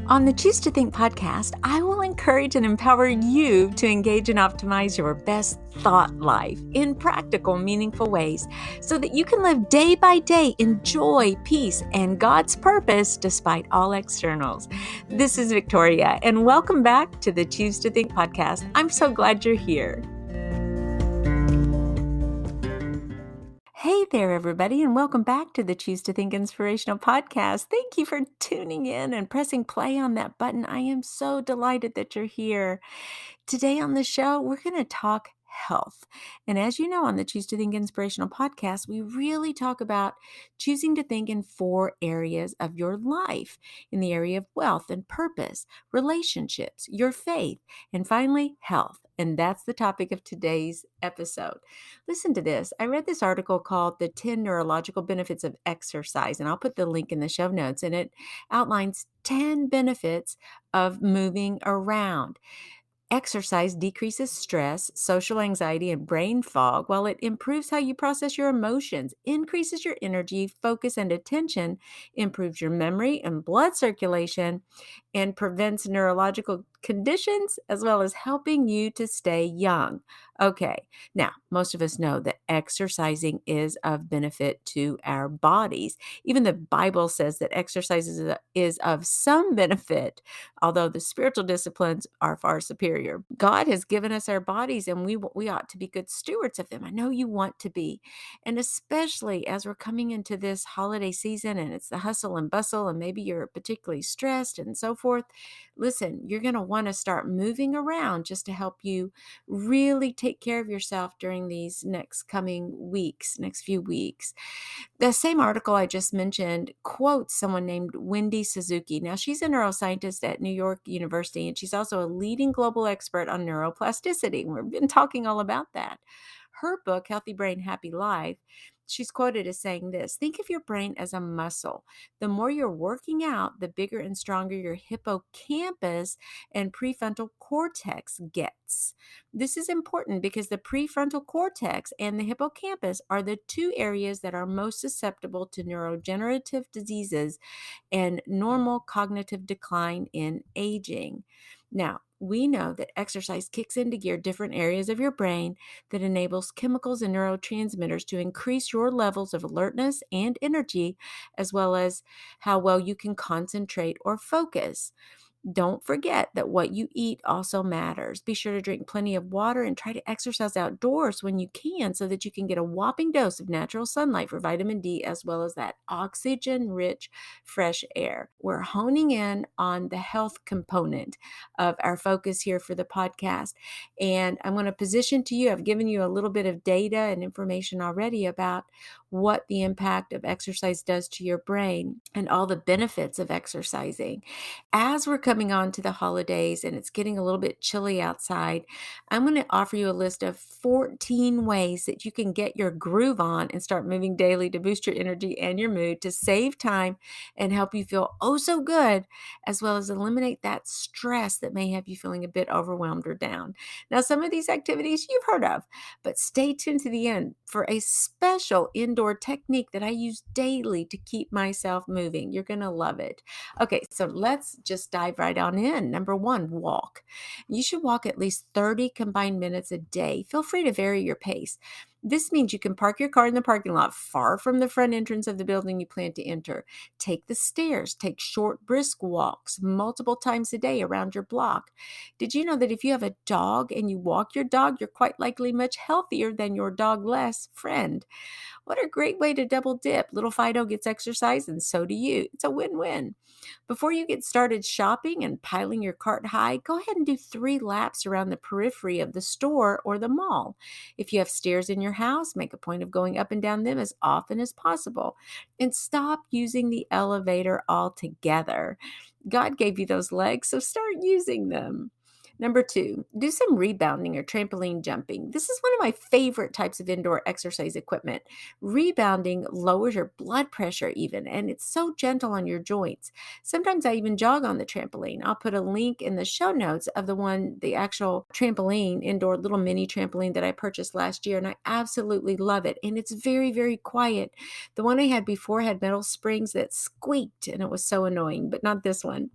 On the Choose to Think podcast, I will encourage and empower you to engage and optimize your best thought life in practical, meaningful ways so that you can live day by day in joy, peace, and God's purpose despite all externals. This is Victoria, and welcome back to the Choose to Think podcast. I'm so glad you're here. Hey there, everybody, and welcome back to the Choose to Think Inspirational Podcast. Thank you for tuning in and pressing play on that button. I am so delighted that you're here. Today on the show, we're going to talk health. And as you know, on the Choose to Think Inspirational Podcast, we really talk about choosing to think in 4 areas of your life, in the area of wealth and purpose, relationships, your faith, and finally, health. And that's the topic of today's episode. Listen to this. I read this article called The 10 Neurological Benefits of Exercise, and I'll put the link in the show notes, and it outlines 10 benefits of moving around. Exercise decreases stress, social anxiety, and brain fog, while it improves how you process your emotions, increases your energy, focus, and attention, improves your memory and blood circulation, and prevents neurological conditions, as well as helping you to stay young. Okay, now, most of us know that exercising is of benefit to our bodies. Even the Bible says that exercise is of some benefit, although the spiritual disciplines are far superior. God has given us our bodies, and we ought to be good stewards of them. I know you want to be. And especially as we're coming into this holiday season and it's the hustle and bustle, and maybe you're particularly stressed and so forth. Listen, you're going to want to start moving around just to help you really take care of yourself during these next few weeks. The same article I just mentioned quotes someone named Wendy Suzuki. Now, she's a neuroscientist at New York University, and she's also a leading global expert on neuroplasticity. We've been talking all about that. Her book, Healthy Brain, Happy Life, she's quoted as saying this: think of your brain as a muscle. The more you're working out, the bigger and stronger your hippocampus and prefrontal cortex gets. This is important because the prefrontal cortex and the hippocampus are the 2 areas that are most susceptible to neurodegenerative diseases and normal cognitive decline in aging. Now, we know that exercise kicks into gear different areas of your brain that enables chemicals and neurotransmitters to increase your levels of alertness and energy, as well as how well you can concentrate or focus. Don't forget that what you eat also matters. Be sure to drink plenty of water and try to exercise outdoors when you can so that you can get a whopping dose of natural sunlight for vitamin D, as well as that oxygen-rich fresh air. We're honing in on the health component of our focus here for the podcast. And I'm going to position to you, I've given you a little bit of data and information already about what the impact of exercise does to your brain and all the benefits of exercising. As we're coming on to the holidays and it's getting a little bit chilly outside, I'm going to offer you a list of 14 ways that you can get your groove on and start moving daily to boost your energy and your mood, to save time and help you feel oh so good, as well as eliminate that stress that may have you feeling a bit overwhelmed or down. Now, some of these activities you've heard of, but stay tuned to the end for a special indoor technique that I use daily to keep myself moving. You're going to love it. Okay, so let's just dive right on in. Number 1, walk. You should walk at least 30 combined minutes a day. Feel free to vary your pace. This means you can park your car in the parking lot far from the front entrance of the building you plan to enter. Take the stairs. Take short, brisk walks multiple times a day around your block. Did you know that if you have a dog and you walk your dog, you're quite likely much healthier than your dog-less friend? What a great way to double dip. Little Fido gets exercise and so do you. It's a win-win. Before you get started shopping and piling your cart high, go ahead and do 3 laps around the periphery of the store or the mall. If you have stairs in your house, make a point of going up and down them as often as possible. And stop using the elevator altogether. God gave you those legs, so start using them. Number two, do some rebounding or trampoline jumping. This is one of my favorite types of indoor exercise equipment. Rebounding lowers your blood pressure, even, and it's so gentle on your joints. Sometimes I even jog on the trampoline. I'll put a link in the show notes of the actual trampoline, indoor little mini trampoline that I purchased last year, and I absolutely love it. And it's very, very quiet. The one I had before had metal springs that squeaked, and it was so annoying, but not this one.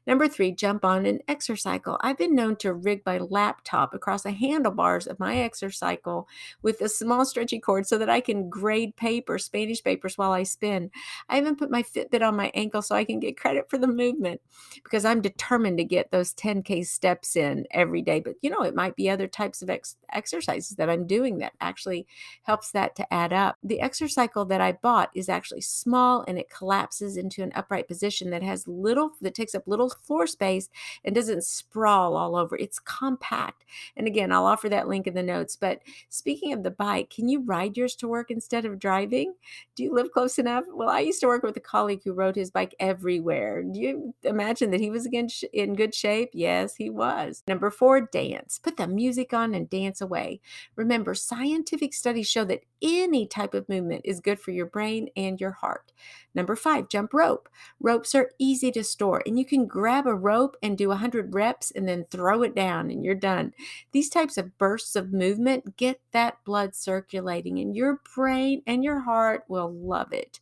Number three, jump on an exercycle. I've been known to rig my laptop across the handlebars of my exercycle with a small stretchy cord so that I can grade paper, Spanish papers, while I spin. I even put my Fitbit on my ankle so I can get credit for the movement because I'm determined to get those 10K steps in every day. But it might be other types of exercises that I'm doing that actually helps that to add up. The exercycle that I bought is actually small and it collapses into an upright position that takes up little floor space and doesn't sprawl all over. It's compact. And again, I'll offer that link in the notes. But speaking of the bike, can you ride yours to work instead of driving? Do you live close enough? Well, I used to work with a colleague who rode his bike everywhere. Do you imagine that he was in good shape? Yes, he was. Number four, dance. Put the music on and dance away. Remember, scientific studies show that any type of movement is good for your brain and your heart. Number five, jump rope. Ropes are easy to store, and you can grab a rope and do 100 reps and then throw it down and you're done. These types of bursts of movement get that blood circulating, and your brain and your heart will love it.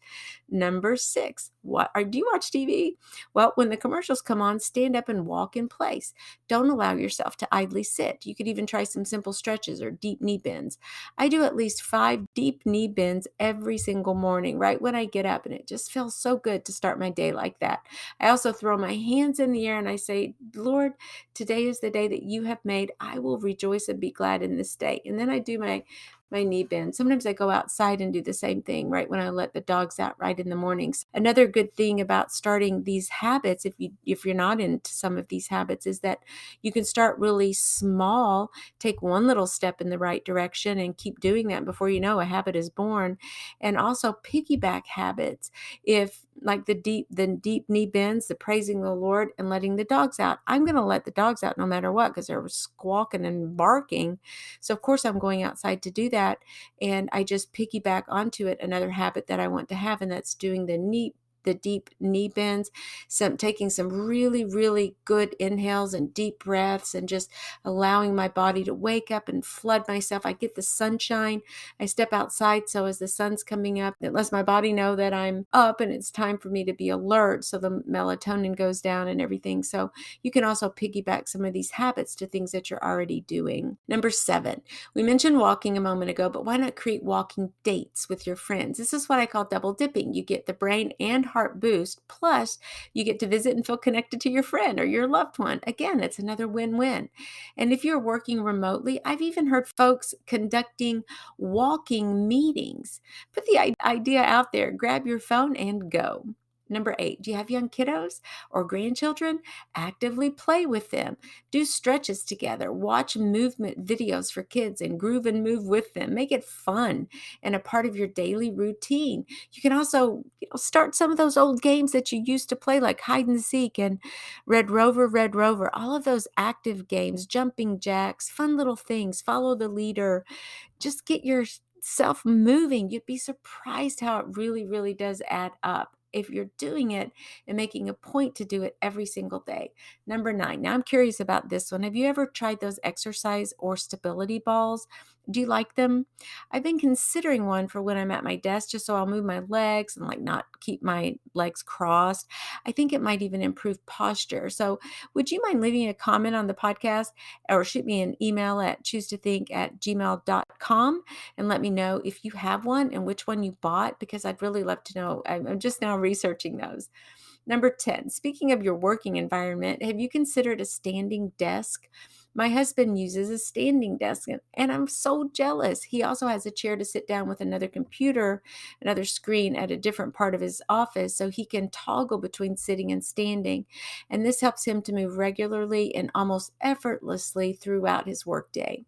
Number six, do you watch TV? Well, when the commercials come on, stand up and walk in place. Don't allow yourself to idly sit. You could even try some simple stretches or deep knee bends. I do at least 5 deep knee bends every single morning, right when I get up, and it just feels so good to start my day like that. I also throw my hands in the air and I say, Lord, today is the day that you have made. I will rejoice and be glad in this day. And then I do my knee bend. Sometimes I go outside and do the same thing right when I let the dogs out right in the mornings. Another good thing about starting these habits, if you're not into some of these habits, is that you can start really small, take one little step in the right direction and keep doing that. Before you know, a habit is born. And also piggyback habits. If like the deep knee bends, the praising the Lord and letting the dogs out. I'm going to let the dogs out no matter what because they're squawking and barking. So of course I'm going outside to do that. And I just piggyback onto it, another habit that I want to have, and that's doing the deep knee bends, taking some really, really good inhales and deep breaths and just allowing my body to wake up and flood myself. I get the sunshine. I step outside. So as the sun's coming up, it lets my body know that I'm up and it's time for me to be alert. So the melatonin goes down and everything. So you can also piggyback some of these habits to things that you're already doing. Number 7, we mentioned walking a moment ago, but why not create walking dates with your friends? This is what I call double dipping. You get the brain and heart boost, plus you get to visit and feel connected to your friend or your loved one. Again, it's another win-win. And if you're working remotely, I've even heard folks conducting walking meetings. Put the idea out there, grab your phone and go. Number 8, do you have young kiddos or grandchildren? Actively play with them. Do stretches together. Watch movement videos for kids and groove and move with them. Make it fun and a part of your daily routine. You can also start some of those old games that you used to play, like hide and seek and Red Rover, Red Rover. All of those active games, jumping jacks, fun little things. Follow the leader. Just get yourself moving. You'd be surprised how it really, really does add up if you're doing it and making a point to do it every single day. Number 9. Now I'm curious about this one. Have you ever tried those exercise or stability balls? Do you like them? I've been considering one for when I'm at my desk, just so I'll move my legs and not keep my legs crossed. I think it might even improve posture. So would you mind leaving a comment on the podcast or shoot me an email at choosetothink@gmail.com and let me know if you have one and which one you bought, because I'd really love to know. I'm just now researching those. Number 10, speaking of your working environment, have you considered a standing desk? My husband uses a standing desk, and I'm so jealous. He also has a chair to sit down with another computer, another screen at a different part of his office, so he can toggle between sitting and standing. And this helps him to move regularly and almost effortlessly throughout his workday.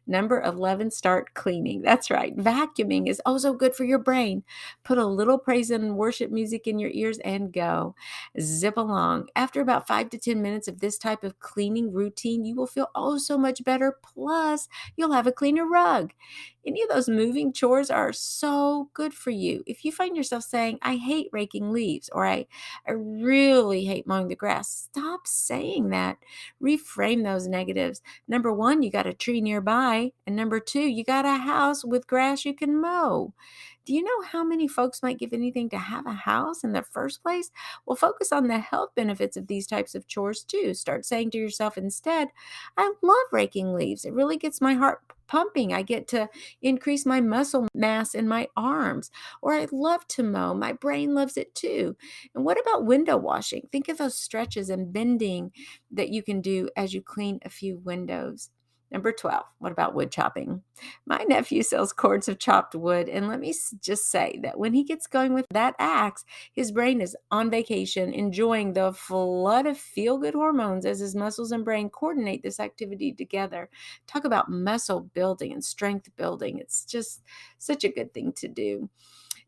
Number 11, start cleaning. That's right. Vacuuming is also good for your brain. Put a little praise and worship music in your ears and go. Zip along. After about 5 to 10 minutes of this type of cleaning routine, you will feel oh so much better. Plus, you'll have a cleaner rug. Any of those moving chores are so good for you. If you find yourself saying, I hate raking leaves, or I really hate mowing the grass, stop saying that. Reframe those negatives. Number one, you got a tree nearby. And number two, you got a house with grass you can mow. Do you know how many folks might give anything to have a house in the first place? Well, focus on the health benefits of these types of chores too. Start saying to yourself instead, I love raking leaves. It really gets my heart pumping. I get to increase my muscle mass in my arms. Or I love to mow. My brain loves it too. And what about window washing? Think of those stretches and bending that you can do as you clean a few windows. Number 12, what about wood chopping? My nephew sells cords of chopped wood, and let me just say that when he gets going with that axe, his brain is on vacation, enjoying the flood of feel-good hormones as his muscles and brain coordinate this activity together. Talk about muscle building and strength building. It's just such a good thing to do.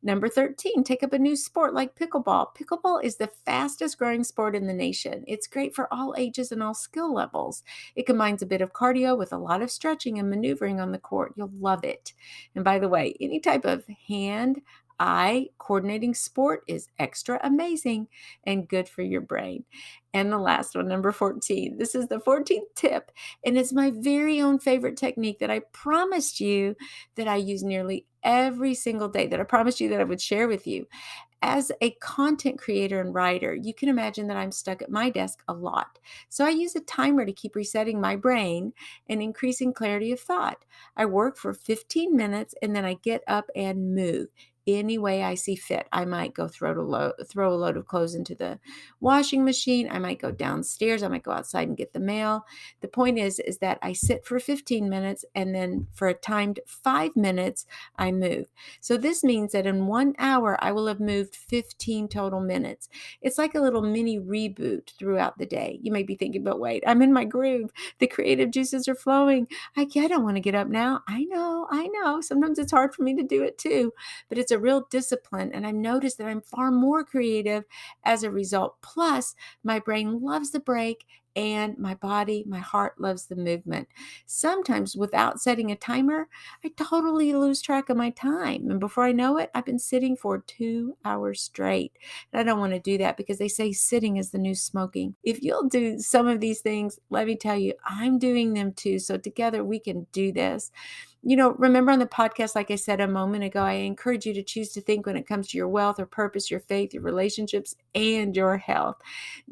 Number 13, take up a new sport like pickleball. Pickleball is the fastest growing sport in the nation. It's great for all ages and all skill levels. It combines a bit of cardio with a lot of stretching and maneuvering on the court. You'll love it. And by the way, any type of hand-eye coordinating sport is extra amazing and good for your brain. And the last one, number 14. This is the 14th tip, and it's my very own favorite technique that I promised you that I use nearly every single day, that I promised you that I would share with you. As a content creator and writer, you can imagine that I'm stuck at my desk a lot. So I use a timer to keep resetting my brain and increasing clarity of thought. I work for 15 minutes and then I get up and move any way I see fit. I might go throw a load of clothes into the washing machine. I might go downstairs. I might go outside and get the mail. The point is that I sit for 15 minutes and then for a timed 5 minutes, I move. So this means that in 1 hour, I will have moved 15 total minutes. It's like a little mini reboot throughout the day. You may be thinking, but wait, I'm in my groove. The creative juices are flowing. I don't want to get up now. I know. Sometimes it's hard for me to do it too, but it's a real discipline. And I've noticed that I'm far more creative as a result. Plus, my brain loves the break and my body, my heart loves the movement. Sometimes without setting a timer, I totally lose track of my time. And before I know it, I've been sitting for 2 hours straight. And I don't want to do that because they say sitting is the new smoking. If you'll do some of these things, let me tell you, I'm doing them too. So together we can do this. Remember on the podcast, like I said a moment ago, I encourage you to choose to think when it comes to your wealth or purpose, your faith, your relationships, and your health.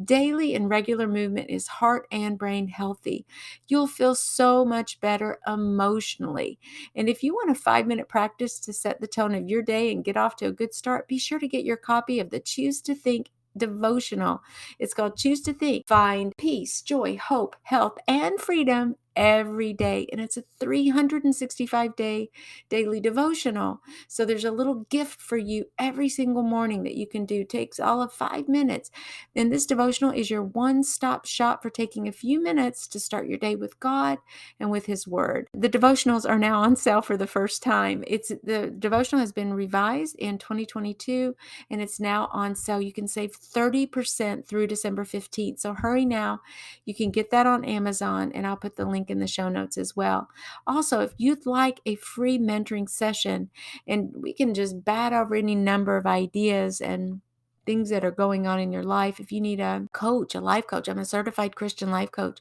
Daily and regular movement is heart and brain healthy. You'll feel so much better emotionally. And if you want a 5-minute practice to set the tone of your day and get off to a good start, be sure to get your copy of the Choose to Think devotional. It's called Choose to Think. Find peace, joy, hope, health, and freedom every day. And it's a 365-day daily devotional. So there's a little gift for you every single morning that you can do. It takes all of 5 minutes. And this devotional is your one-stop shop for taking a few minutes to start your day with God and with His Word. The devotionals are now on sale for the first time. The devotional has been revised in 2022 and it's now on sale. You can save 30% through December 15th. So hurry now. You can get that on Amazon and I'll put the link in the show notes as well. Also, if you'd like a free mentoring session and we can just bat over any number of ideas and things that are going on in your life. If you need a coach, a life coach, I'm a certified Christian life coach.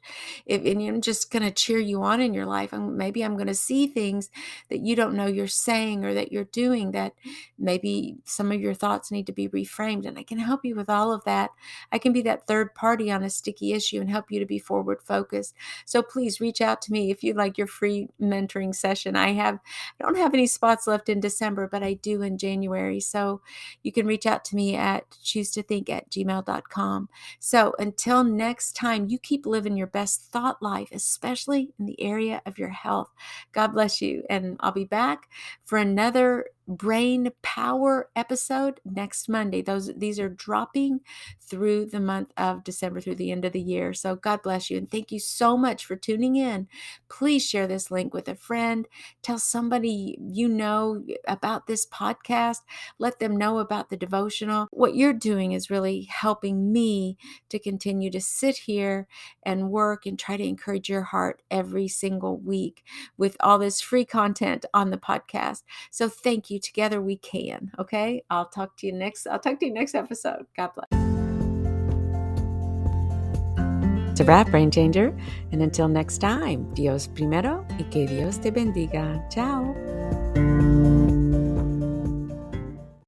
And I'm just going to cheer you on in your life. Maybe I'm going to see things that you don't know you're saying or that you're doing, that maybe some of your thoughts need to be reframed. And I can help you with all of that. I can be that third party on a sticky issue and help you to be forward focused. So please reach out to me if you'd like your free mentoring session. I don't have any spots left in December, but I do in January. So you can reach out to me at choosetothink@gmail.com. So until next time, you keep living your best thought life, especially in the area of your health. God bless you. And I'll be back for another brain power episode next Monday. These are dropping through the month of December, through the end of the year. So God bless you. And thank you so much for tuning in. Please share this link with a friend. Tell somebody you know about this podcast. Let them know about the devotional. What you're doing is really helping me to continue to sit here and work and try to encourage your heart every single week with all this free content on the podcast. So thank you. Together we can. Okay. I'll talk to you next episode. God bless. To wrap, Brain Changer, and until next time, Dios primero y que Dios te bendiga. Ciao.